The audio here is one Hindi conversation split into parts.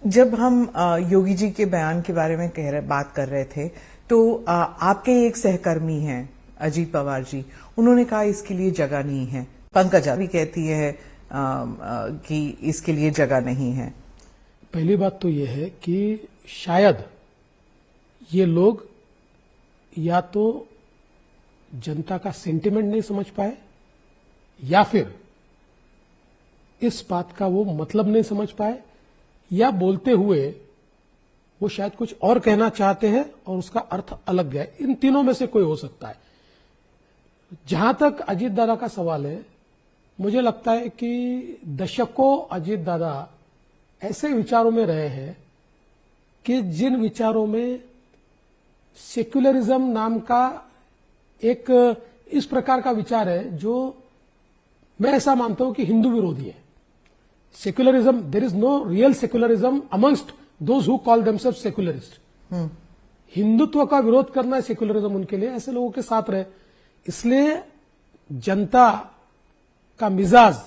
जब हम योगी जी के बयान के बारे में बात कर रहे थे तो आपके एक सहकर्मी हैं अजीत पवार जी, उन्होंने कहा इसके लिए जगह नहीं है। पंकजा भी कहती है कि इसके लिए जगह नहीं है। पहली बात तो यह है कि शायद ये लोग या तो जनता का सेंटिमेंट नहीं समझ पाए या फिर इस बात का वो मतलब नहीं समझ पाए, या बोलते हुए वो शायद कुछ और कहना चाहते हैं और उसका अर्थ अलग गया। इन तीनों में से कोई हो सकता है। जहां तक अजीत दादा का सवाल है, मुझे लगता है कि दशकों अजीत दादा ऐसे विचारों में रहे हैं कि जिन विचारों में सेक्युलरिज्म नाम का एक इस प्रकार का विचार है जो मैं ऐसा मानता हूं कि हिंदू विरोधी है। Secularism, there is no real secularism amongst those who call themselves secularist. Hindutva का विरोध करना है सेक्युलरिज्म उनके लिए, ऐसे लोगों के साथ रहे। इसलिए जनता का मिजाज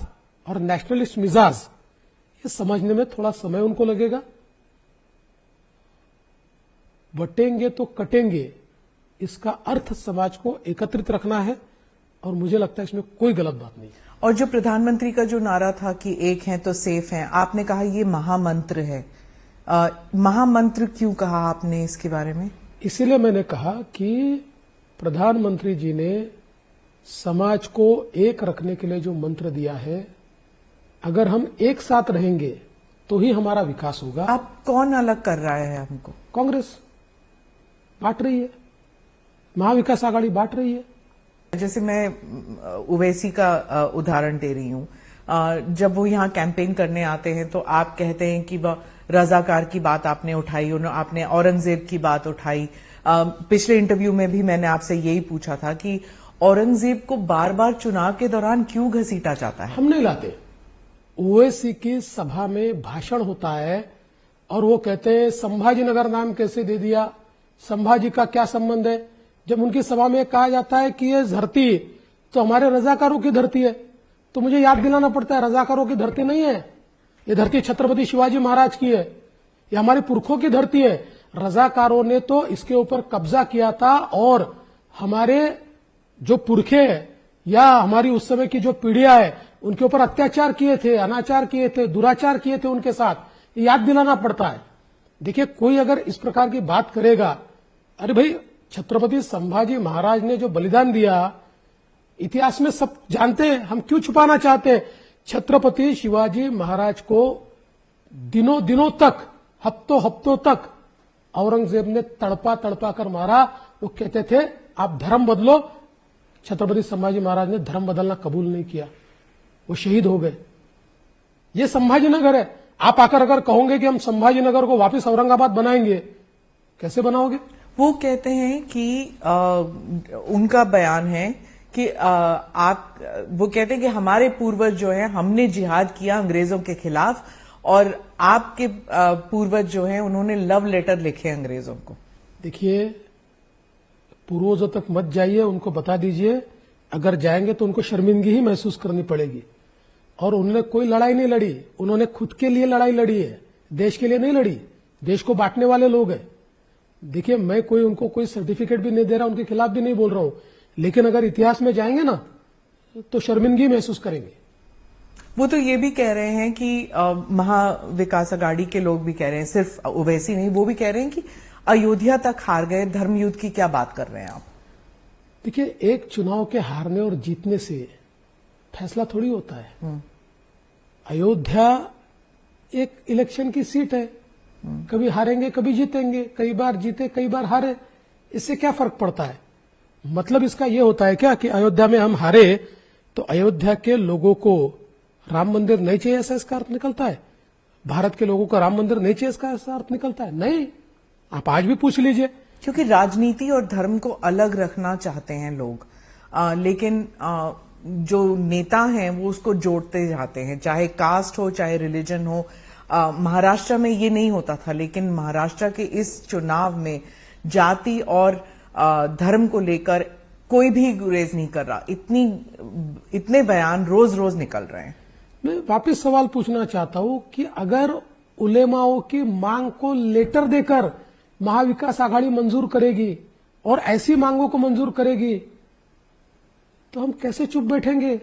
और नेशनलिस्ट मिजाज ये समझने में थोड़ा समय उनको लगेगा। बटेंगे तो कटेंगे, इसका अर्थ समाज को एकत्रित रखना है और मुझे लगता है इसमें कोई गलत बात नहीं है। और जो प्रधानमंत्री का जो नारा था कि एक है तो सेफ है, आपने कहा ये महामंत्र है। महामंत्र क्यों कहा आपने इसके बारे में? इसीलिए मैंने कहा कि प्रधानमंत्री जी ने समाज को एक रखने के लिए जो मंत्र दिया है, अगर हम एक साथ रहेंगे तो ही हमारा विकास होगा। आप कौन अलग कर रहा है हमको? कांग्रेस बांट रही है, महाविकास आघाड़ी बांट रही है। जैसे मैं ओवैसी का उदाहरण दे रही हूं, जब वो यहाँ कैंपेन करने आते हैं तो आप कहते हैं कि रजाकार की बात आपने उठाई, आपने औरंगजेब की बात उठाई। पिछले इंटरव्यू में भी मैंने आपसे यही पूछा था कि औरंगजेब को बार बार चुनाव के दौरान क्यों घसीटा जाता है? हम नहीं लाते। ओवैसी की सभा में भाषण होता है और वो कहते हैं संभाजीनगर नाम कैसे दे दिया, संभाजी का क्या संबंध है। जब उनकी सभा में कहा जाता है कि ये धरती तो हमारे रजाकारों की धरती है, तो मुझे याद दिलाना पड़ता है रजाकारों की धरती नहीं है, ये धरती छत्रपति शिवाजी महाराज की है, ये हमारे पुरखों की धरती है। रजाकारों ने तो इसके ऊपर कब्जा किया था और हमारे जो पुरखे या हमारी उस समय की जो पीढ़ियां है उनके ऊपर अत्याचार किए थे, अनाचार किए थे, दुराचार किए थे उनके साथ, याद दिलाना पड़ता है। देखिए, कोई अगर इस प्रकार की बात करेगा, अरे भाई छत्रपति संभाजी महाराज ने जो बलिदान दिया इतिहास में सब जानते हैं, हम क्यों छुपाना चाहते हैं। छत्रपति शिवाजी महाराज को दिनों दिनों तक, हफ्तों हफ्तों तक औरंगजेब ने तड़पा तड़पा कर मारा। वो कहते थे आप धर्म बदलो, छत्रपति संभाजी महाराज ने धर्म बदलना कबूल नहीं किया, वो शहीद हो गए। ये संभाजीनगर है। आप आकर अगर कहोगे कि हम संभाजीनगर को वापस औरंगाबाद बनाएंगे, कैसे बनाओगे? वो कहते हैं कि उनका बयान है कि वो कहते हैं कि हमारे पूर्वज जो है, हमने जिहाद किया अंग्रेजों के खिलाफ और आपके पूर्वज जो हैं उन्होंने लव लेटर लिखे अंग्रेजों को। देखिए, पूर्वजों तक मत जाइए, उनको बता दीजिए अगर जाएंगे तो उनको शर्मिंदगी ही महसूस करनी पड़ेगी। और उन्होंने कोई लड़ाई नहीं लड़ी, उन्होंने खुद के लिए लड़ाई लड़ी है, देश के लिए नहीं लड़ी। देश को बांटने वाले लोग हैं। देखिए, मैं कोई उनको कोई सर्टिफिकेट भी नहीं दे रहा, उनके खिलाफ भी नहीं बोल रहा हूं, लेकिन अगर इतिहास में जाएंगे ना तो शर्मिंदगी महसूस करेंगे। वो तो ये भी कह रहे हैं कि महाविकास आघाड़ी के लोग भी कह रहे हैं, सिर्फ ओवैसी नहीं, वो भी कह रहे हैं कि अयोध्या तक हार गए, धर्मयुद्ध की क्या बात कर रहे हैं आप? देखिए, एक चुनाव के हारने और जीतने से फैसला थोड़ी होता है। अयोध्या एक इलेक्शन की सीट है, कभी हारेंगे कभी जीतेंगे, कई बार जीते कई बार हारे, इससे क्या फर्क पड़ता है? मतलब इसका यह होता है क्या कि अयोध्या में हम हारे तो अयोध्या के लोगों को राम मंदिर नहीं चाहिए, ऐसा इसका अर्थ निकलता है? भारत के लोगों को राम मंदिर नहीं चाहिए, इसका ऐसा अर्थ निकलता है? नहीं। आप आज भी पूछ लीजिए। क्योंकि राजनीति और धर्म को अलग रखना चाहते हैं लोग, लेकिन जो नेता हैं वो उसको जोड़ते जाते हैं, चाहे कास्ट हो चाहे रिलीजन हो। महाराष्ट्र में ये नहीं होता था, लेकिन महाराष्ट्र के इस चुनाव में जाति और धर्म को लेकर कोई भी गुरेज नहीं कर रहा। इतने बयान रोज रोज निकल रहे हैं। मैं वापस सवाल पूछना चाहता हूं कि अगर उलेमाओं की मांग को लेटर देकर महाविकास आघाड़ी मंजूर करेगी और ऐसी मांगों को मंजूर करेगी, तो हम कैसे चुप बैठेंगे?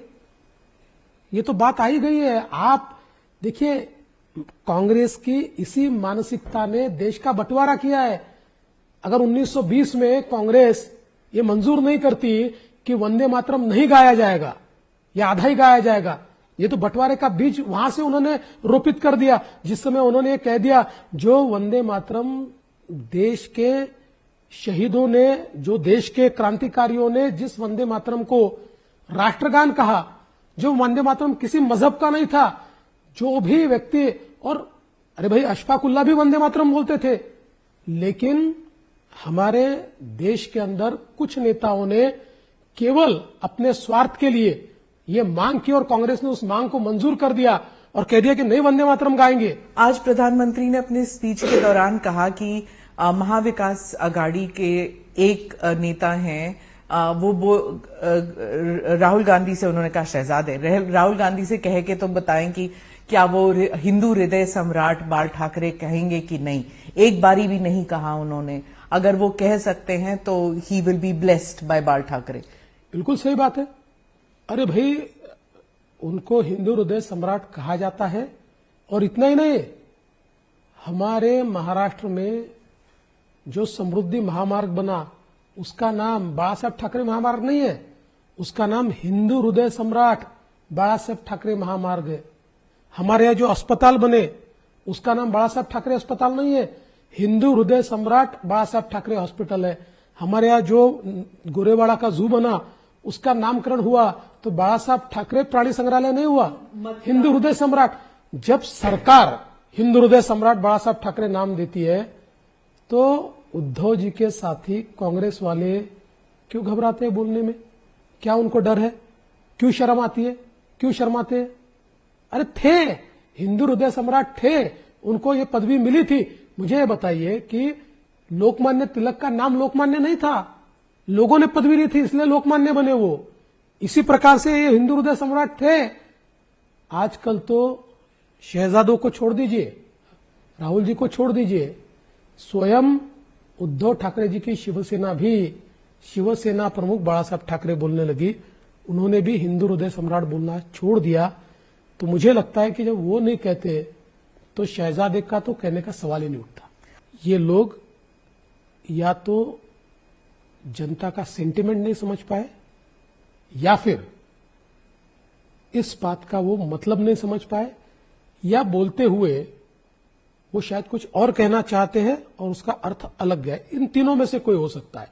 ये तो बात आ ही गई है। आप देखिए, कांग्रेस की इसी मानसिकता ने देश का बंटवारा किया है। अगर 1920 में कांग्रेस ये मंजूर नहीं करती कि वंदे मातरम नहीं गाया जाएगा या आधा ही गाया जाएगा, ये तो बंटवारे का बीज वहां से उन्होंने रोपित कर दिया, जिस समय उन्होंने ये कह दिया जो वंदे मातरम देश के शहीदों ने, जो देश के क्रांतिकारियों ने जिस वंदे मातरम को राष्ट्रगान कहा, जो वंदे मातरम किसी मजहब का नहीं था, जो भी व्यक्ति, और अरे भाई अशफाक उल्लाह भी वंदे मातरम बोलते थे, लेकिन हमारे देश के अंदर कुछ नेताओं ने केवल अपने स्वार्थ के लिए ये मांग की और कांग्रेस ने उस मांग को मंजूर कर दिया और कह दिया कि नहीं वंदे मातरम गाएंगे। आज प्रधानमंत्री ने अपने स्पीच के दौरान कहा कि महाविकास आघाड़ी के एक नेता हैं, वो राहुल गांधी से, उन्होंने कहा शहजादे राहुल गांधी से कह के तो बताएं कि क्या वो हिंदू हृदय सम्राट बाल ठाकरे कहेंगे कि नहीं। एक बारी भी नहीं कहा उन्होंने। अगर वो कह सकते हैं तो he will be blessed by Bal Thackeray. बिल्कुल सही बात है। अरे भाई, उनको हिंदू हृदय सम्राट कहा जाता है, और इतना ही नहीं, हमारे महाराष्ट्र में जो समृद्धि महामार्ग बना उसका नाम बाला साहेब ठाकरे महामार्ग नहीं है, उसका नाम हिंदू हृदय सम्राट बाला साहेब ठाकरे महामार्ग है। हमारे यहाँ जो अस्पताल बने उसका नाम बाला साहेब ठाकरे अस्पताल नहीं है, हिंदू हृदय सम्राट बाला साहेब ठाकरे हॉस्पिटल है। हमारे यहाँ जो गोरेवाड़ा का जू बना उसका नामकरण हुआ तो बाला साहब ठाकरे प्राणी संग्रहालय नहीं हुआ, हिंदू हृदय सम्राट। जब सरकार हिंदू हृदय सम्राट बाला साहब ठाकरे नाम देती है तो उद्धव जी के साथी कांग्रेस वाले क्यों घबराते हैं बोलने में? क्या उनको डर है? क्यों शर्म आती है? क्यों शर्माते हैं? अरे थे, हिंदू हृदय सम्राट थे, उनको ये पदवी मिली थी। मुझे ये बताइए कि लोकमान्य तिलक का नाम लोकमान्य नहीं था, लोगों ने पदवी दी थी इसलिए लोकमान्य बने वो। इसी प्रकार से ये हिंदू हृदय सम्राट थे। आजकल तो शहजादों को छोड़ दीजिए, राहुल जी को छोड़ दीजिए, स्वयं उद्धव ठाकरे जी की शिवसेना भी शिवसेना प्रमुख बाला साहब ठाकरे बोलने लगी, उन्होंने भी हिंदू हृदय सम्राट बोलना छोड़ दिया। तो मुझे लगता है कि जब वो नहीं कहते तो शहजादे का तो कहने का सवाल ही नहीं उठता। ये लोग या तो जनता का सेंटिमेंट नहीं समझ पाए या फिर इस बात का वो मतलब नहीं समझ पाए, या बोलते हुए वो शायद कुछ और कहना चाहते हैं और उसका अर्थ अलग है। इन तीनों में से कोई हो सकता है।